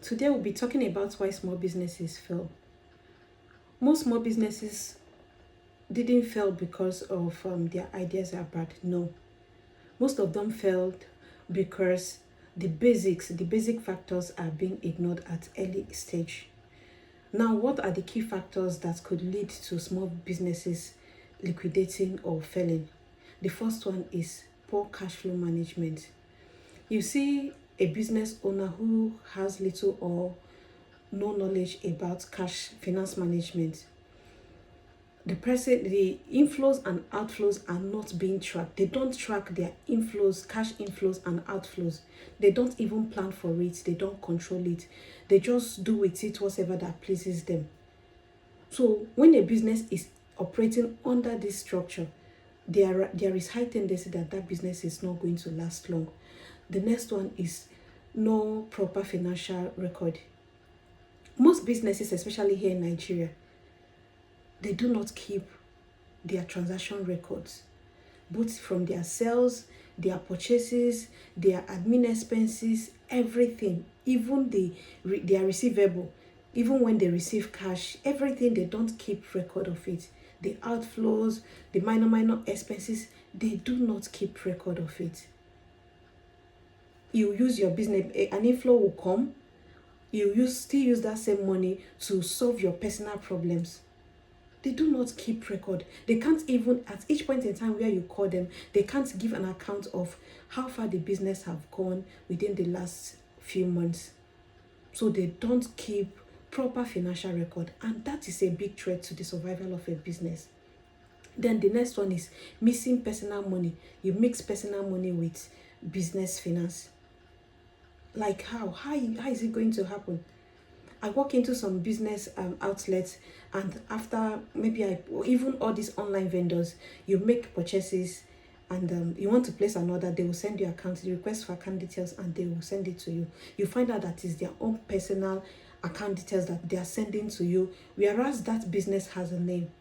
Today we'll be talking about why small businesses fail. Most small businesses didn't fail because of their ideas are bad. No, most of them failed because the basic factors are being ignored at early stage. Now, what are the key factors that could lead to small businesses liquidating or failing? The first one is poor cash flow management. You see a business owner who has little or no knowledge about cash finance management. The inflows and outflows are not being tracked. They don't track their inflows, cash inflows and outflows. They don't even plan for it. They don't control it. They just do with it whatever that pleases them. So when a business is operating under this structure, there is high tendency that that business is not going to last long. The next one is no proper financial record. Most businesses, especially here in Nigeria, they do not keep their transaction records, both from their sales, their purchases, their admin expenses, everything, even their receivable, even when they receive cash, everything they don't keep record of it. The outflows, the minor expenses, they do not keep record of it. You use your business, an inflow will come, still use that same money to solve your personal problems. They do not keep record. They can't even, at each point in time where you call them, they can't give an account of how far the business have gone within the last few months. So they don't keep proper financial record, and that is a big threat to the survival of a business. Then the next one is missing personal money. You mix personal money with business finance. Like how? How is it going to happen? I walk into some business outlets, and after maybe even all these online vendors, you make purchases, and you want to place an order, they will send you account, the request for account details, and they will send it to you. You find out that is their own personal account details that they are sending to you, whereas that business has a name.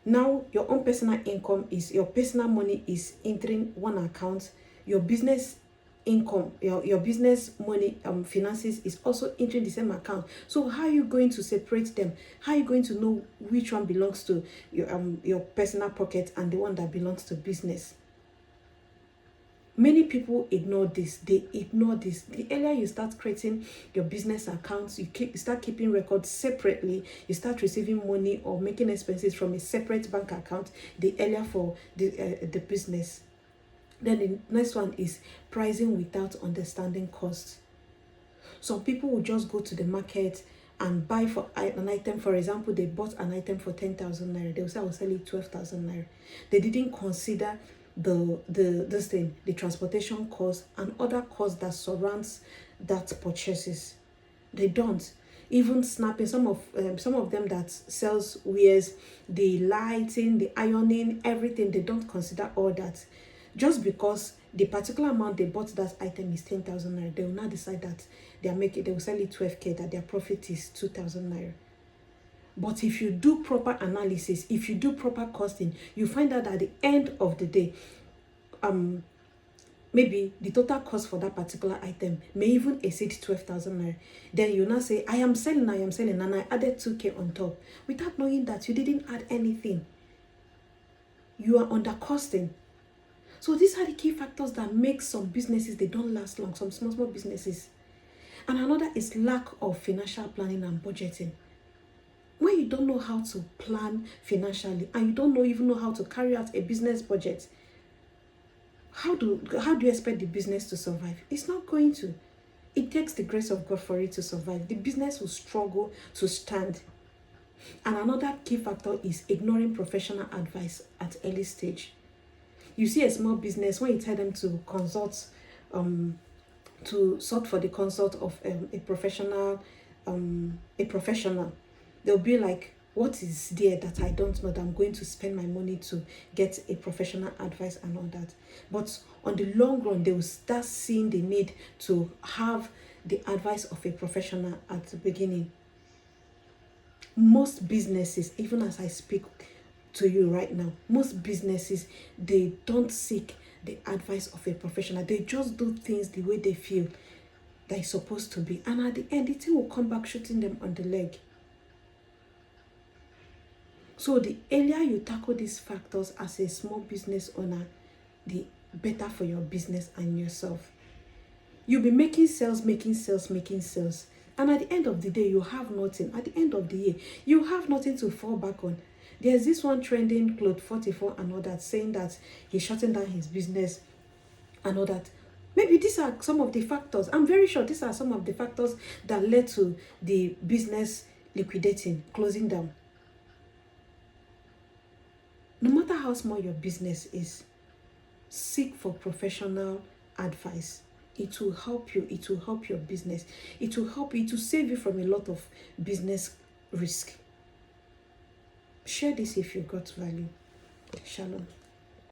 Now your own personal income is your personal money is entering one account, your business income, your business money finances is also entering the same account. So how are you going to separate them? How are you going to know which one belongs to your personal pocket and the one that belongs to business? Many people ignore this. They ignore this. The earlier you start creating your business accounts, you start keeping records separately, you start receiving money or making expenses from a separate bank account, the earlier for the business. Then the next one is pricing without understanding costs. Some people will just go to the market and buy for an item. For example, they bought an item for 10,000 naira. They will say, I will sell it 12,000 naira. They didn't consider the transportation cost and other costs that surrounds that purchases. They don't. Even snapping, some of them that sells wears, the lighting, the ironing, everything, they don't consider all that. Just because the particular amount they bought that item is 10,000 naira, they will now decide that they will sell it 12k, that their profit is 2,000 naira. But if you do proper analysis, if you do proper costing, you find out that at the end of the day, maybe the total cost for that particular item may even exceed 12,000 naira. Then you now say, I am selling, and I added 2k on top, without knowing that you didn't add anything. You are under costing. So these are the key factors that make some businesses, they don't last long, some small businesses. And another is lack of financial planning and budgeting. When you don't know how to plan financially and you don't even know how to carry out a business budget, how do you expect the business to survive? It's not going to. It takes the grace of God for it to survive. The business will struggle to stand. And another key factor is ignoring professional advice at early stage. You see a small business, when you tell them to consult, to sort for the consult of a professional, they'll be like, what is there that I don't know that I'm going to spend my money to get a professional advice and all that? But on the long run, they will start seeing the need to have the advice of a professional at the beginning. Most businesses, even as I speak to you right now, most businesses, they don't seek the advice of a professional. They just do things the way they feel. that is supposed to be. And at the end, the thing will come back shooting them on the leg. So the earlier you tackle these factors as a small business owner, the better for your business and yourself. You'll be making sales, making sales, making sales. And at the end of the day, you have nothing. At the end of the year, you have nothing to fall back on. There's this one trending Claude 44 and all that, saying that he's shutting down his business and all that. Maybe these are some of the factors. I'm very sure these are some of the factors that led to the business liquidating, closing down. No matter how small your business is, seek for professional advice. It will help you. It will help your business. It will help you. To save you from a lot of business risk. Share this if you got value. Shalom.